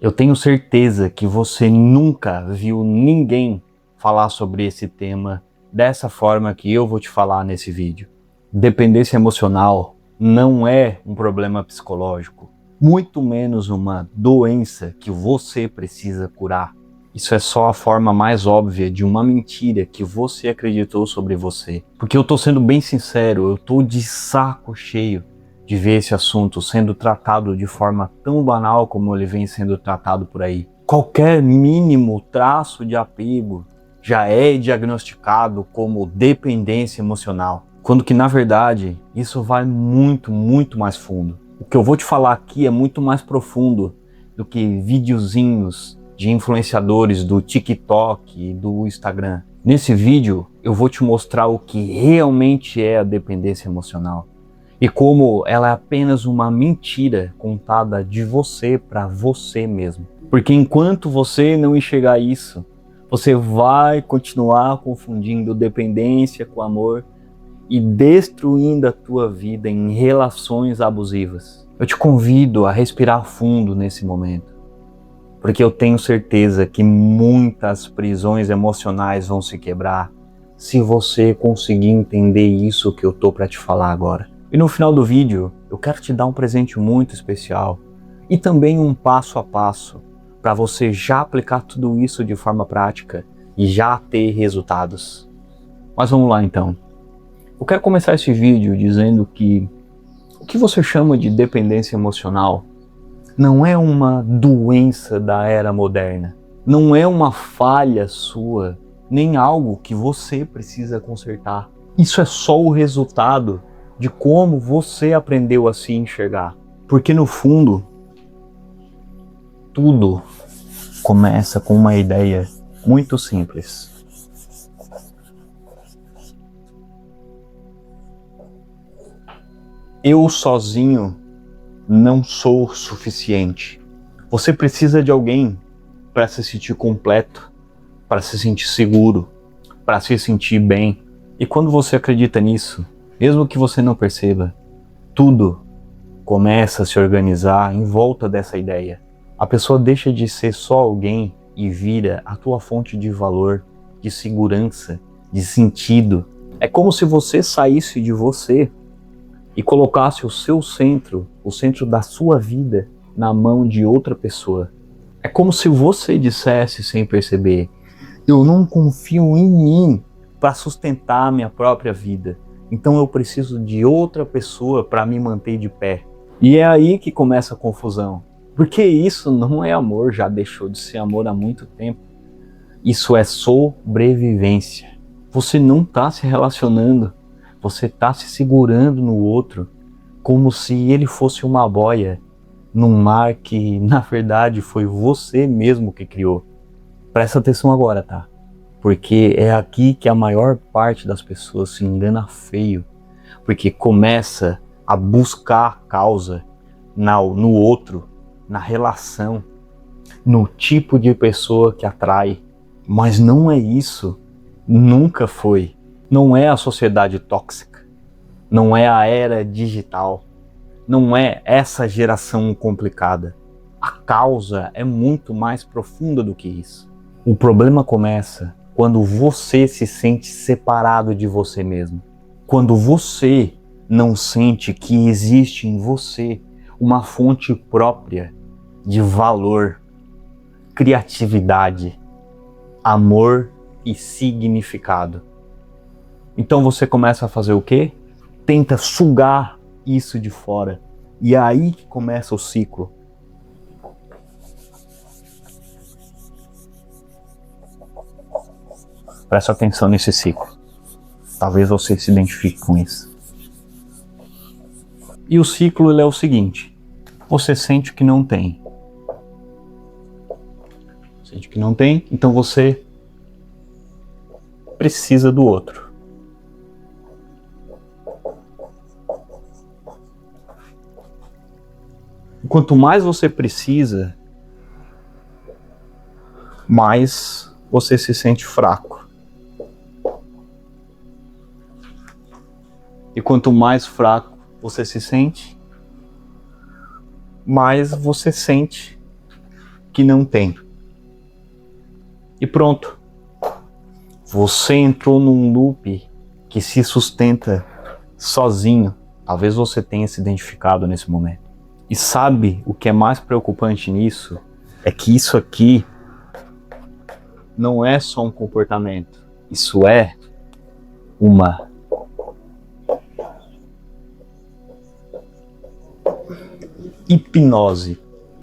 Eu tenho certeza que você nunca viu ninguém falar sobre esse tema dessa forma que eu vou te falar nesse vídeo. Dependência emocional não é um problema psicológico, muito menos uma doença que você precisa curar. Isso é só a forma mais óbvia de uma mentira que você acreditou sobre você. Porque eu tô sendo bem sincero, eu tô de saco cheio de ver esse assunto sendo tratado de forma tão banal como ele vem sendo tratado por aí. Qualquer mínimo traço de apego já é diagnosticado como dependência emocional, quando que na verdade isso vai muito mais fundo. O que eu vou te falar aqui é muito mais profundo do que videozinhos de influenciadores do TikTok e do Instagram. Nesse vídeo eu vou te mostrar o que realmente é a dependência emocional e como ela é apenas uma mentira contada de você para você mesmo. Porque enquanto você não enxergar isso, você vai continuar confundindo dependência com amor e destruindo a tua vida em relações abusivas. Eu te convido a respirar fundo nesse momento, porque eu tenho certeza que muitas prisões emocionais vão se quebrar se você conseguir entender isso que eu tô para te falar agora. E no final do vídeo, eu quero te dar um presente muito especial e também um passo a passo para você já aplicar tudo isso de forma prática e já ter resultados. Mas vamos lá então. Eu quero começar esse vídeo dizendo que o que você chama de dependência emocional não é uma doença da era moderna, não é uma falha sua, nem algo que você precisa consertar. Isso é só o resultado de como você aprendeu a se enxergar. Porque no fundo, tudo começa com uma ideia muito simples. Eu sozinho não sou suficiente. Você precisa de alguém para se sentir completo, para se sentir seguro, para se sentir bem. E quando você acredita nisso, mesmo que você não perceba, tudo começa a se organizar em volta dessa ideia. A pessoa deixa de ser só alguém e vira a tua fonte de valor, de segurança, de sentido. É como se você saísse de você e colocasse o seu centro, o centro da sua vida, na mão de outra pessoa. É como se você dissesse sem perceber: eu não confio em mim para sustentar a minha própria vida. Então eu preciso de outra pessoa para me manter de pé. E é aí que começa a confusão. Porque isso não é amor, já deixou de ser amor há muito tempo. Isso é sobrevivência. Você não está se relacionando, você está se segurando no outro, como se ele fosse uma boia num mar que na verdade foi você mesmo que criou. Presta atenção agora, tá? Porque é aqui que a maior parte das pessoas se engana feio, porque começa a buscar causa no outro, na relação, no tipo de pessoa que atrai. Mas não é isso, nunca foi. Não é a sociedade tóxica, não é a era digital, não é essa geração complicada. A causa é muito mais profunda do que isso. O problema começa quando você se sente separado de você mesmo. Quando você não sente que existe em você uma fonte própria de valor, criatividade, amor e significado. Então você começa a fazer o quê? Tenta sugar isso de fora. E é aí que começa o ciclo. Presta atenção nesse ciclo. Talvez você se identifique com isso. E o ciclo ele é o seguinte: você sente que não tem. Sente que não tem, então você precisa do outro. Quanto mais você precisa, mais você se sente fraco. E quanto mais fraco você se sente, mais você sente que não tem. E pronto. Você entrou num loop que se sustenta sozinho. Talvez você tenha se identificado nesse momento. E sabe o que é mais preocupante nisso? É que isso aqui não é só um comportamento. Isso é uma hipnose.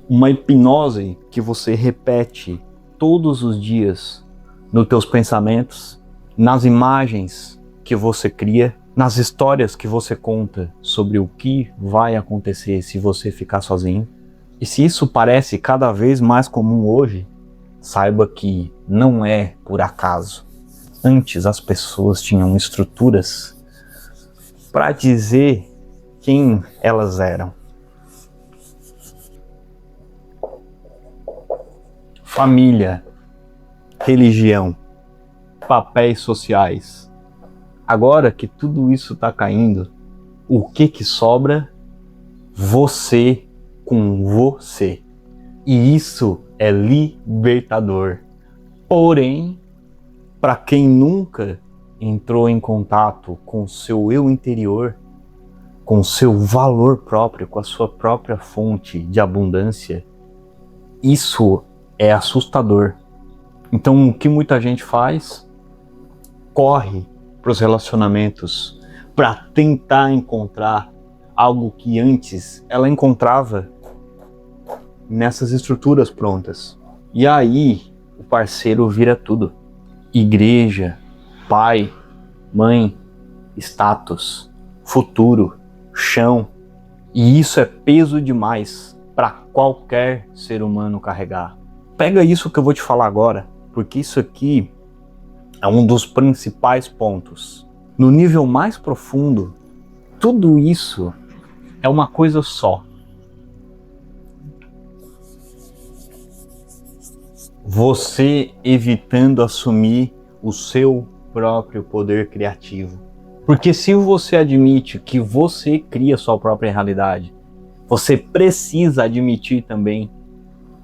Uma hipnose que você repete todos os dias nos teus pensamentos, nas imagens que você cria, nas histórias que você conta sobre o que vai acontecer se você ficar sozinho. E se isso parece cada vez mais comum hoje, saiba que não é por acaso. Antes as pessoas tinham estruturas para dizer quem elas eram. Família, religião, papéis sociais. Agora que tudo isso está caindo, o que sobra? Você com você. E isso é libertador. Porém, para quem nunca entrou em contato com o seu eu interior, com o seu valor próprio, com a sua própria fonte de abundância, isso é assustador. Então, o que muita gente faz? Corre para os relacionamentos para tentar encontrar algo que antes ela encontrava nessas estruturas prontas. E aí o parceiro vira tudo. Igreja, pai, mãe, status, futuro, chão. E isso é peso demais para qualquer ser humano carregar. Pega isso que eu vou te falar agora, porque isso aqui é um dos principais pontos. No nível mais profundo, tudo isso é uma coisa só. Você evitando assumir o seu próprio poder criativo. Porque se você admite que você cria sua própria realidade, você precisa admitir também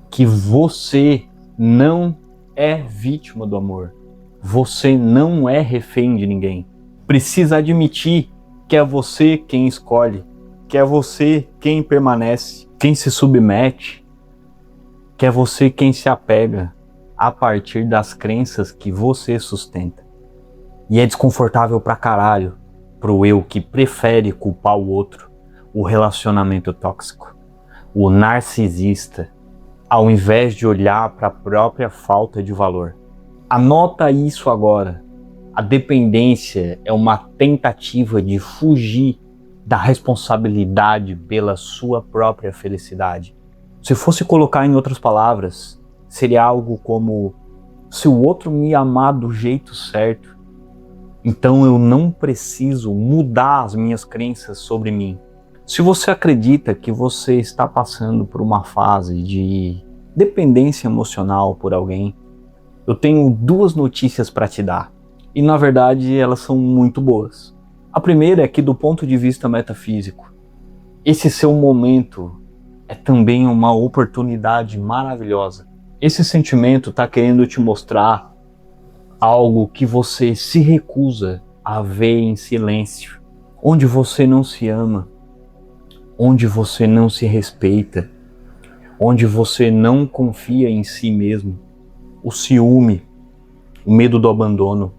que você não é vítima do amor. Você não é refém de ninguém. Precisa admitir que é você quem escolhe, que é você quem permanece, quem se submete, que é você quem se apega a partir das crenças que você sustenta. E é desconfortável pra caralho pro eu que prefere culpar o outro, o relacionamento tóxico, o narcisista, ao invés de olhar para a própria falta de valor. Anota isso agora. A dependência é uma tentativa de fugir da responsabilidade pela sua própria felicidade. Se fosse colocar em outras palavras, seria algo como: se o outro me amar do jeito certo, então eu não preciso mudar as minhas crenças sobre mim. Se você acredita que você está passando por uma fase de dependência emocional por alguém, eu tenho duas notícias para te dar. E na verdade elas são muito boas. A primeira é que, do ponto de vista metafísico, esse seu momento é também uma oportunidade maravilhosa. Esse sentimento está querendo te mostrar algo que você se recusa a ver em silêncio, onde você não se ama, onde você não se respeita, onde você não confia em si mesmo. O ciúme, o medo do abandono,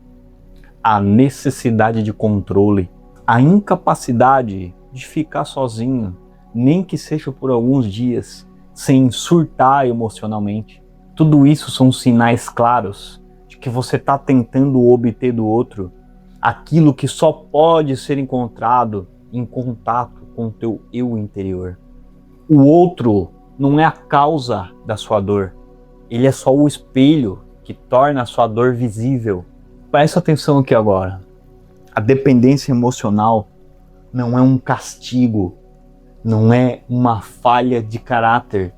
a necessidade de controle, a incapacidade de ficar sozinho, nem que seja por alguns dias, sem surtar emocionalmente. Tudo isso são sinais claros de que você está tentando obter do outro aquilo que só pode ser encontrado em contato com o teu eu interior. O outro não é a causa da sua dor, ele é só o espelho que torna a sua dor visível. Presta atenção aqui agora. A dependência emocional não é um castigo, não é uma falha de caráter.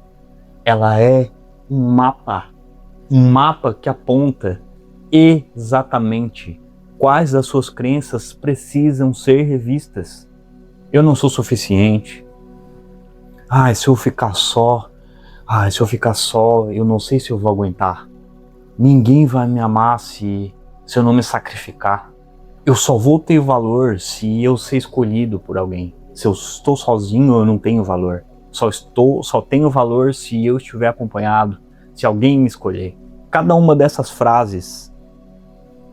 Ela é um mapa que aponta exatamente quais das suas crenças precisam ser revistas. Eu não sou suficiente. Se eu ficar só, Ah, se eu ficar só, eu não sei se eu vou aguentar. Ninguém vai me amar se eu não me sacrificar. Eu só vou ter valor se eu ser escolhido por alguém. Se eu estou sozinho, eu não tenho valor. Só tenho valor se eu estiver acompanhado, se alguém me escolher. Cada uma dessas frases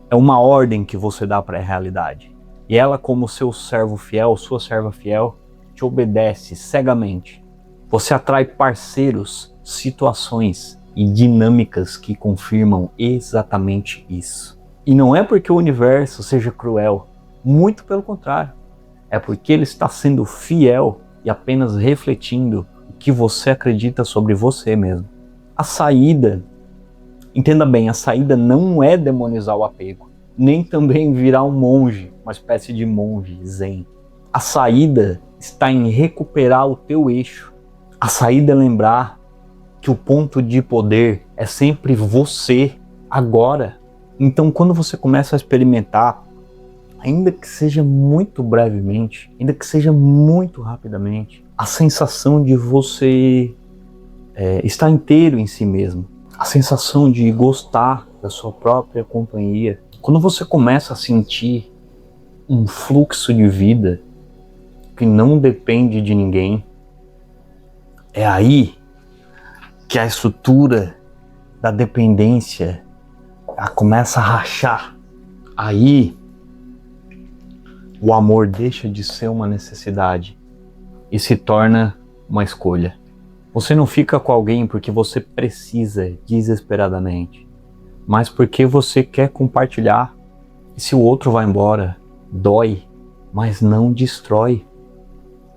é uma ordem que você dá para a realidade. E ela, como seu servo fiel, sua serva fiel, te obedece cegamente. Você atrai parceiros, situações e dinâmicas que confirmam exatamente isso. E não é porque o universo seja cruel, muito pelo contrário. É porque ele está sendo fiel e apenas refletindo o que você acredita sobre você mesmo. A saída, entenda bem, a saída não é demonizar o apego, nem também virar um monge, uma espécie de monge zen. A saída está em recuperar o teu eixo. A saída é lembrar que o ponto de poder é sempre você, agora. Então, quando você começa a experimentar, ainda que seja muito brevemente, ainda que seja muito rapidamente, a sensação de você estar inteiro em si mesmo, a sensação de gostar da sua própria companhia, quando você começa a sentir um fluxo de vida que não depende de ninguém, é aí que a estrutura da dependência começa a rachar. Aí o amor deixa de ser uma necessidade e se torna uma escolha. Você não fica com alguém porque você precisa desesperadamente, mas porque você quer compartilhar. E se o outro vai embora, dói, mas não destrói,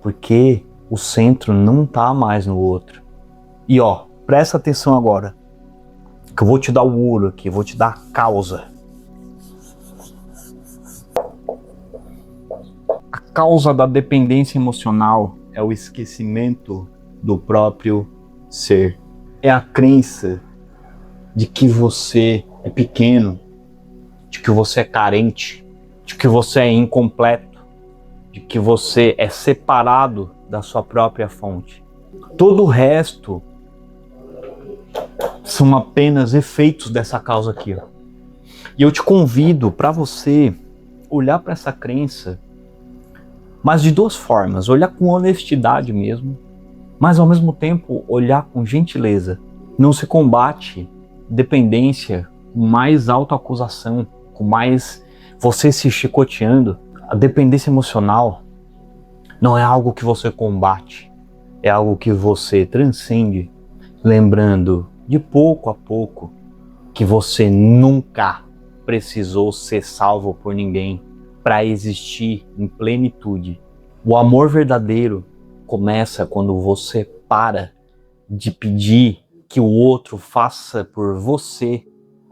porque o centro não está mais no outro. E presta atenção agora, que eu vou te dar o ouro aqui, vou te dar a causa. A causa da dependência emocional é o esquecimento do próprio ser. É a crença de que você é pequeno, de que você é carente, de que você é incompleto, de que você é separado da sua própria fonte. Todo o resto são apenas efeitos dessa causa aqui. E eu te convido para você olhar para essa crença, mas de duas formas. Olhar com honestidade mesmo, mas ao mesmo tempo olhar com gentileza. Não se combate dependência com mais autoacusação, com mais você se chicoteando. A dependência emocional não é algo que você combate, é algo que você transcende, lembrando de pouco a pouco que você nunca precisou ser salvo por ninguém para existir em plenitude. O amor verdadeiro começa quando você para de pedir que o outro faça por você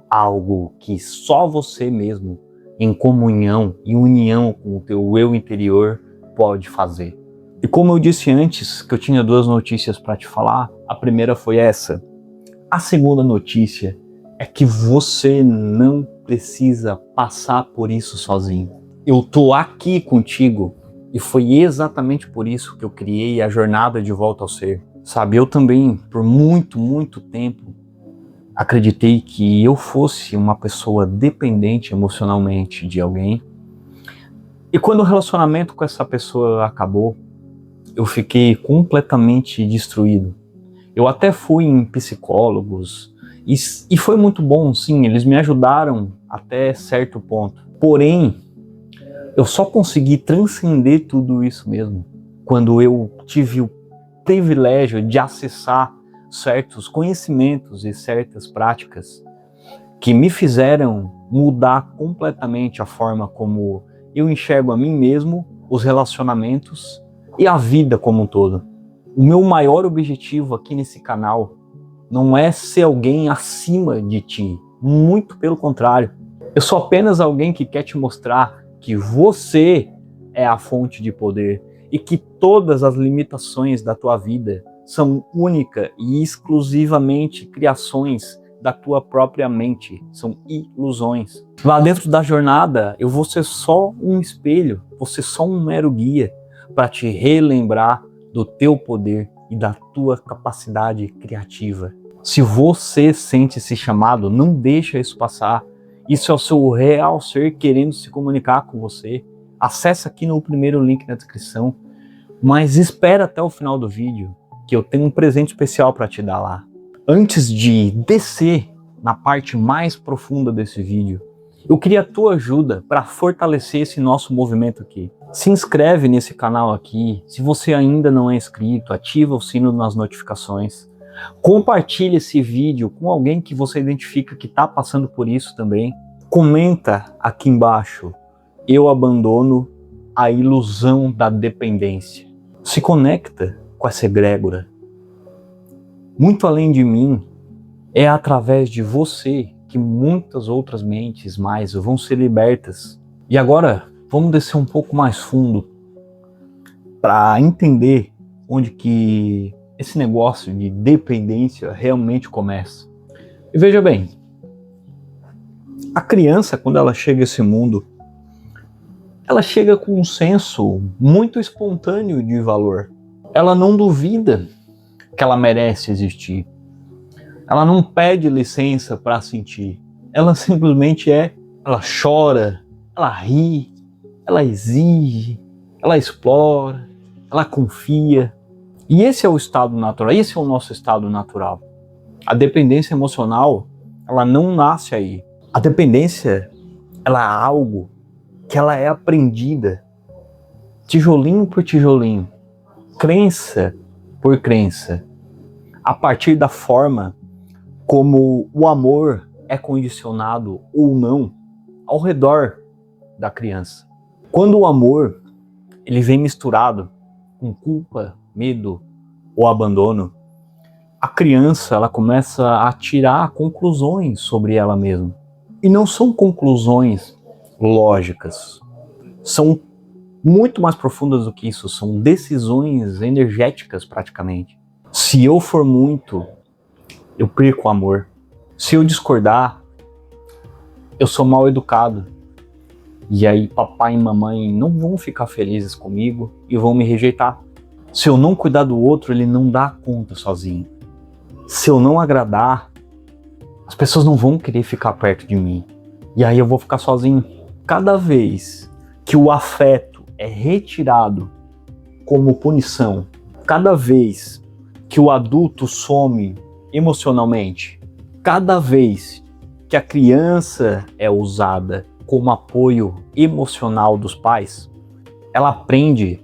algo que só você mesmo, em comunhão e união com o teu eu interior, pode fazer. E como eu disse antes, que eu tinha duas notícias para te falar, a primeira foi essa. A segunda notícia é que você não precisa passar por isso sozinho. Eu tô aqui contigo e foi exatamente por isso que eu criei a jornada de volta ao ser. Sabe, eu também, por muito tempo, acreditei que eu fosse uma pessoa dependente emocionalmente de alguém. E quando o relacionamento com essa pessoa acabou, eu fiquei completamente destruído. Eu até fui em psicólogos e foi muito bom, sim, eles me ajudaram até certo ponto. Porém, eu só consegui transcender tudo isso mesmo quando eu tive o privilégio de acessar certos conhecimentos e certas práticas que me fizeram mudar completamente a forma como eu enxergo a mim mesmo, os relacionamentos e a vida como um todo. O meu maior objetivo aqui nesse canal não é ser alguém acima de ti, muito pelo contrário. Eu sou apenas alguém que quer te mostrar que você é a fonte de poder e que todas as limitações da tua vida são única e exclusivamente criações da tua própria mente, são ilusões. Lá dentro da jornada, eu vou ser só um espelho, vou ser só um mero guia para te relembrar do teu poder, e da tua capacidade criativa. Se você sente esse chamado, não deixa isso passar. Isso é o seu real ser querendo se comunicar com você. Acesse aqui no primeiro link na descrição, mas espera até o final do vídeo, que eu tenho um presente especial para te dar lá. Antes de descer na parte mais profunda desse vídeo, eu queria a tua ajuda para fortalecer esse nosso movimento aqui. Se inscreve nesse canal aqui, se você ainda não é inscrito, ativa o sino nas notificações. Compartilhe esse vídeo com alguém que você identifica que está passando por isso também. Comenta aqui embaixo, eu abandono a ilusão da dependência. Se conecta com essa egrégora. Muito além de mim, é através de você que muitas outras mentes mais vão ser libertas. E agora, vamos descer um pouco mais fundo para entender onde que esse negócio de dependência realmente começa. E veja bem, a criança, quando ela chega a esse mundo, ela chega com um senso muito espontâneo de valor. Ela não duvida que ela merece existir. Ela não pede licença para sentir. Ela simplesmente ela chora, ela ri, ela exige, ela explora, ela confia. E esse é o estado natural, esse é o nosso estado natural. A dependência emocional, ela não nasce aí. A dependência, ela é algo que ela é aprendida, tijolinho por tijolinho, crença por crença, a partir da forma como o amor é condicionado ou não ao redor da criança. Quando o amor ele vem misturado com culpa, medo ou abandono, a criança ela começa a tirar conclusões sobre ela mesma. E não são conclusões lógicas, são muito mais profundas do que isso, são decisões energéticas praticamente. Se eu for muito, eu perco o amor. Se eu discordar, eu sou mal educado. E aí papai e mamãe não vão ficar felizes comigo e vão me rejeitar. Se eu não cuidar do outro, ele não dá conta sozinho. Se eu não agradar, as pessoas não vão querer ficar perto de mim. E aí eu vou ficar sozinho. Cada vez que o afeto é retirado como punição, cada vez que o adulto some emocionalmente, cada vez que a criança é usada como apoio emocional dos pais, ela aprende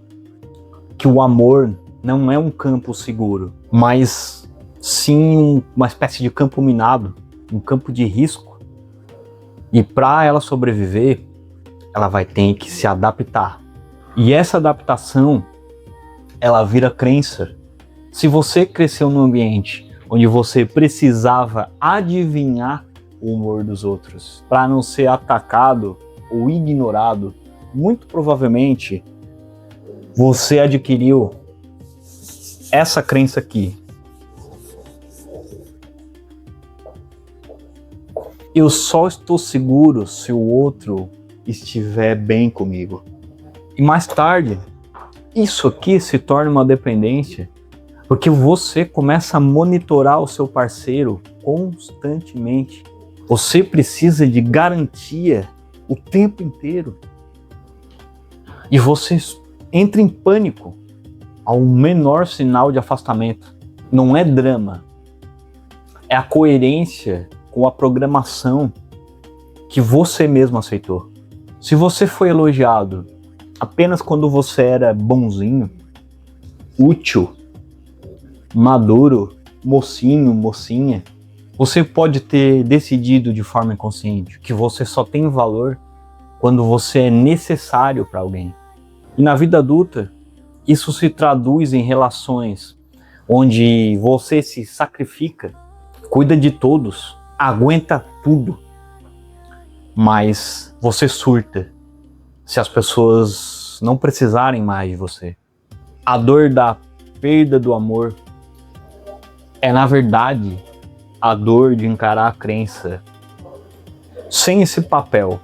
que o amor não é um campo seguro, mas sim uma espécie de campo minado, um campo de risco. E para ela sobreviver, ela vai ter que se adaptar. E essa adaptação, ela vira crença. Se você cresceu num ambiente onde você precisava adivinhar o humor dos outros para não ser atacado ou ignorado, muito provavelmente você adquiriu essa crença aqui. Eu só estou seguro se o outro estiver bem comigo. E mais tarde, isso aqui se torna uma dependência, porque você começa a monitorar o seu parceiro constantemente. Você precisa de garantia o tempo inteiro. E você entra em pânico ao menor sinal de afastamento. Não é drama. É a coerência com a programação que você mesmo aceitou. Se você foi elogiado apenas quando você era bonzinho, útil, maduro, mocinho, mocinha, você pode ter decidido de forma inconsciente que você só tem valor quando você é necessário para alguém. E na vida adulta, isso se traduz em relações onde você se sacrifica, cuida de todos, aguenta tudo, mas você surta se as pessoas não precisarem mais de você. A dor da perda do amor é, na verdade, a dor de encarar a crença sem esse papel.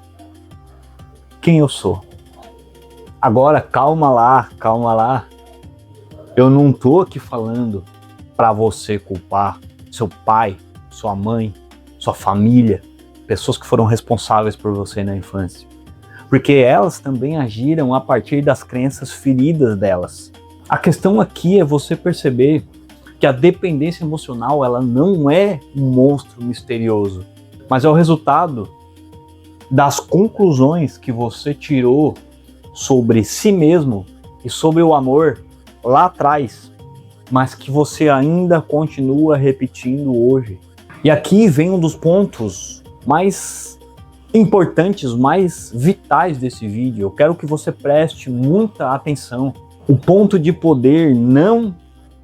Quem eu sou? Agora, calma lá, calma lá. Eu não tô aqui falando para você culpar seu pai, sua mãe, sua família, pessoas que foram responsáveis por você na infância. Porque elas também agiram a partir das crenças feridas delas. A questão aqui é você perceber que a dependência emocional, ela não é um monstro misterioso, mas é o resultado das conclusões que você tirou sobre si mesmo e sobre o amor lá atrás, mas que você ainda continua repetindo hoje. E aqui vem um dos pontos mais importantes, mais vitais desse vídeo. Eu quero que você preste muita atenção. O ponto de poder não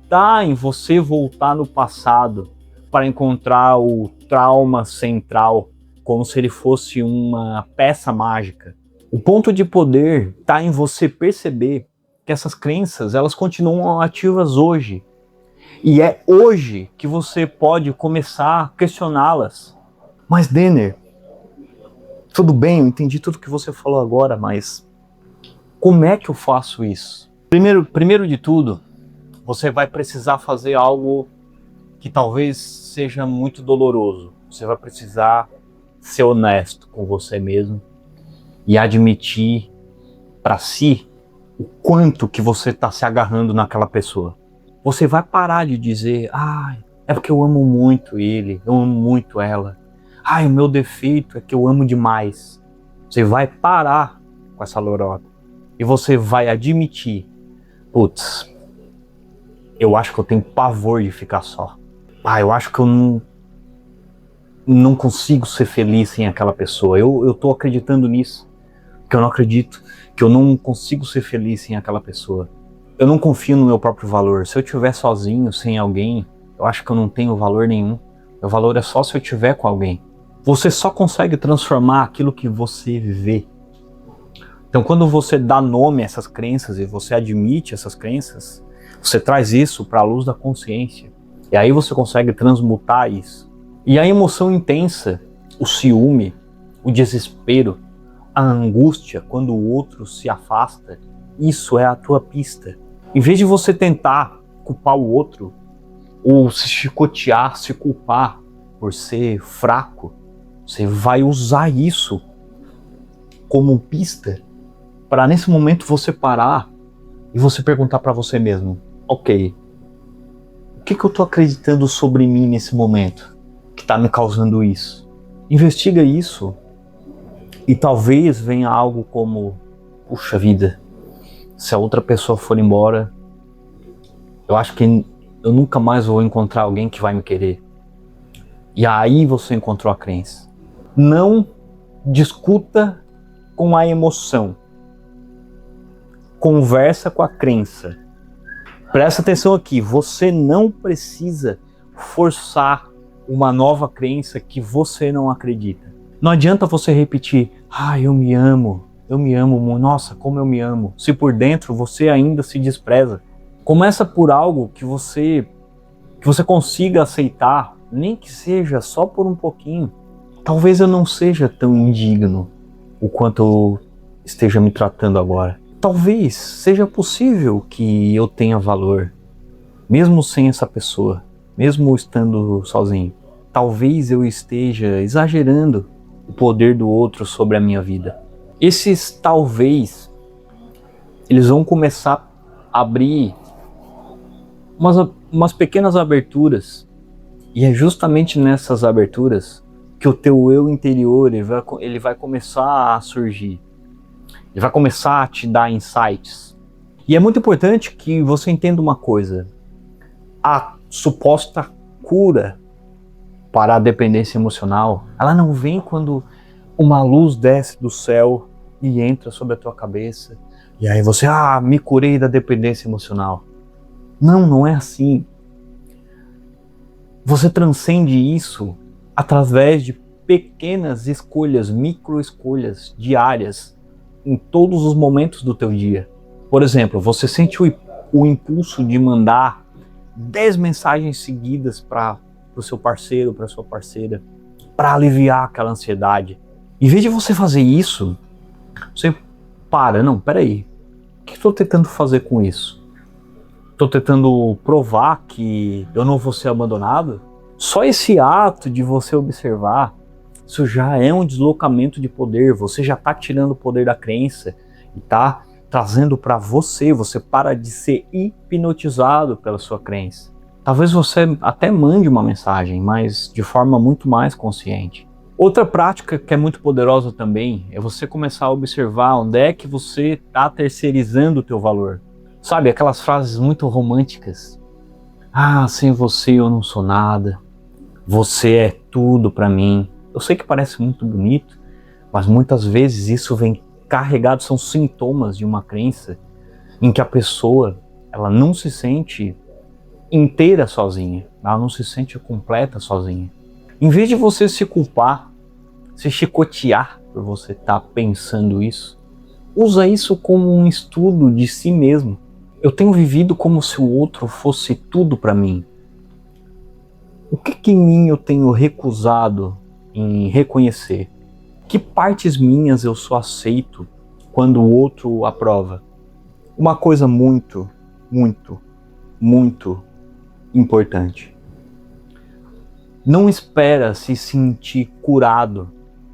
está em você voltar no passado para encontrar o trauma central, como se ele fosse uma peça mágica. O ponto de poder está em você perceber que essas crenças, elas continuam ativas hoje. E é hoje que você pode começar a questioná-las. Mas Denner, tudo bem, eu entendi tudo que você falou agora, mas como é que eu faço isso? Primeiro de tudo, você vai precisar fazer algo que talvez seja muito doloroso. Você vai precisar ser honesto com você mesmo e admitir para si o quanto que você está se agarrando naquela pessoa. Você vai parar de dizer, é porque eu amo muito ele, eu amo muito ela. O meu defeito é que eu amo demais. Você vai parar com essa lorota e você vai admitir, putz, eu acho que eu tenho pavor de ficar só. Eu acho que eu não consigo ser feliz sem aquela pessoa. Eu tô acreditando nisso, que eu não acredito, que eu não consigo ser feliz sem aquela pessoa. Eu não confio no meu próprio valor. Se eu estiver sozinho, sem alguém, eu acho que eu não tenho valor nenhum. Meu valor é só se eu estiver com alguém. Você só consegue transformar aquilo que você vê. Então, quando você dá nome a essas crenças e você admite essas crenças, você traz isso para a luz da consciência. E aí você consegue transmutar isso. E a emoção intensa, o ciúme, o desespero, a angústia quando o outro se afasta, isso é a tua pista. Em vez de você tentar culpar o outro, ou se chicotear, se culpar por ser fraco, você vai usar isso como pista para nesse momento você parar e você perguntar para você mesmo, ok, o que eu tô acreditando sobre mim nesse momento que tá me causando isso? Investiga isso e talvez venha algo como, puxa vida, se a outra pessoa for embora, eu acho que eu nunca mais vou encontrar alguém que vai me querer. E aí você encontrou a crença. Não discuta com a emoção. Conversa com a crença. Presta atenção aqui, você não precisa forçar uma nova crença que você não acredita. Não adianta você repetir, eu me amo, nossa, como eu me amo, se por dentro você ainda se despreza. Começa por algo que você consiga aceitar, nem que seja só por um pouquinho. Talvez eu não seja tão indigno o quanto eu esteja me tratando agora. Talvez seja possível que eu tenha valor, mesmo sem essa pessoa, mesmo estando sozinho. Talvez eu esteja exagerando o poder do outro sobre a minha vida. Esses talvez, eles vão começar a abrir umas pequenas aberturas. E é justamente nessas aberturas que o teu eu interior ele vai começar a surgir. Ele vai começar a te dar insights. E é muito importante que você entenda uma coisa. A suposta cura para a dependência emocional, ela não vem quando uma luz desce do céu e entra sobre a tua cabeça. E aí você, me curei da dependência emocional. Não é assim. Você transcende isso através de pequenas escolhas, micro escolhas diárias em todos os momentos do teu dia. Por exemplo, você sente o impulso de mandar 10 mensagens seguidas para o seu parceiro, para sua parceira, para aliviar aquela ansiedade. Em vez de você fazer isso, você peraí, o que eu estou tentando fazer com isso? Tô tentando provar que eu não vou ser abandonado? Só esse ato de você observar, isso já é um deslocamento de poder. Você já está tirando o poder da crença e está trazendo para você. Você para de ser hipnotizado pela sua crença. Talvez você até mande uma mensagem, mas de forma muito mais consciente. Outra prática que é muito poderosa também é você começar a observar onde é que você está terceirizando o teu valor. Sabe, aquelas frases muito românticas. Ah, sem você eu não sou nada. Você é tudo para mim. Eu sei que parece muito bonito, mas muitas vezes isso vem carregado, são sintomas de uma crença em que a pessoa, ela não se sente inteira sozinha, ela não se sente completa sozinha. Em vez de você se culpar, se chicotear por você estar pensando isso, usa isso como um estudo de si mesmo. Eu tenho vivido como se o outro fosse tudo para mim. O que em mim eu tenho recusado em reconhecer? Que partes minhas eu só aceito quando o outro aprova? Uma coisa muito, muito, muito importante. Não espera se sentir curado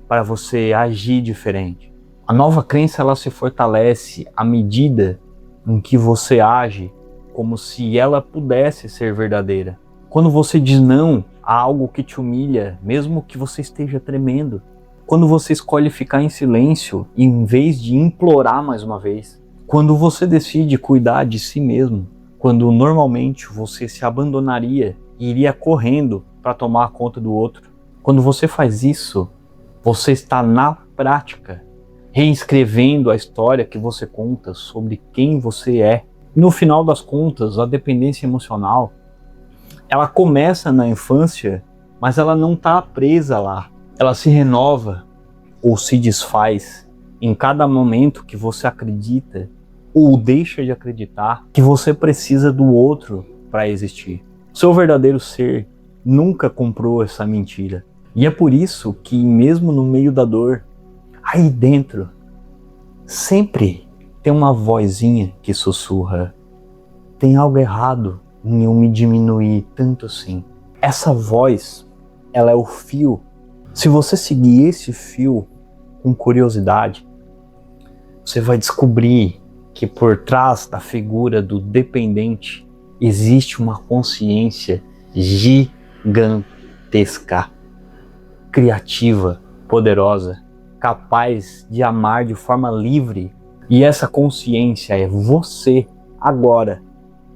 para você agir diferente. A nova crença, ela se fortalece à medida em que você age como se ela pudesse ser verdadeira. Quando você diz não a algo que te humilha, mesmo que você esteja tremendo. Quando você escolhe ficar em silêncio em vez de implorar mais uma vez. Quando você decide cuidar de si mesmo. Quando normalmente você se abandonaria e iria correndo para tomar conta do outro. Quando você faz isso, você está na prática reescrevendo a história que você conta sobre quem você é. No final das contas, a dependência emocional, ela começa na infância, mas ela não está presa lá. Ela se renova ou se desfaz em cada momento que você acredita ou deixa de acreditar que você precisa do outro para existir. Seu verdadeiro ser nunca comprou essa mentira. E é por isso que mesmo no meio da dor, aí dentro, sempre tem uma vozinha que sussurra: tem algo errado em eu me diminuir tanto assim. Essa voz, ela é o fio. Se você seguir esse fio com curiosidade, você vai descobrir que por trás da figura do dependente existe uma consciência gigantesca, criativa, poderosa, capaz de amar de forma livre. E essa consciência é você agora,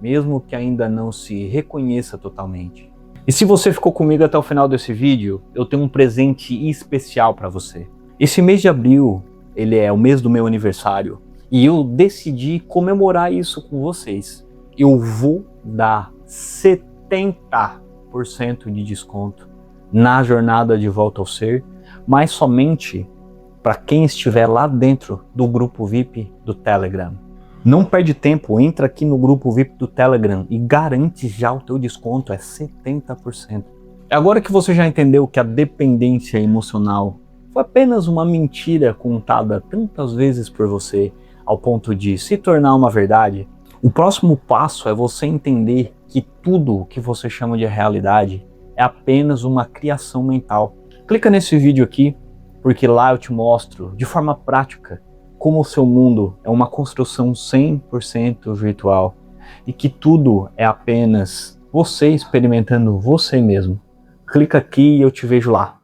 mesmo que ainda não se reconheça totalmente. E se você ficou comigo até o final desse vídeo, eu tenho um presente especial para você. Esse mês de abril, ele é o mês do meu aniversário, e eu decidi comemorar isso com vocês. Eu vou dar 70% de desconto na jornada de volta ao ser, mas somente para quem estiver lá dentro do grupo VIP do Telegram. Não perde tempo, entra aqui no grupo VIP do Telegram e garante já o teu desconto, é 70%. Agora que você já entendeu que a dependência emocional foi apenas uma mentira contada tantas vezes por você, ao ponto de se tornar uma verdade, o próximo passo é você entender que tudo o que você chama de realidade é apenas uma criação mental. Clica nesse vídeo aqui, porque lá eu te mostro de forma prática como o seu mundo é uma construção 100% virtual e que tudo é apenas você experimentando você mesmo. Clica aqui e eu te vejo lá.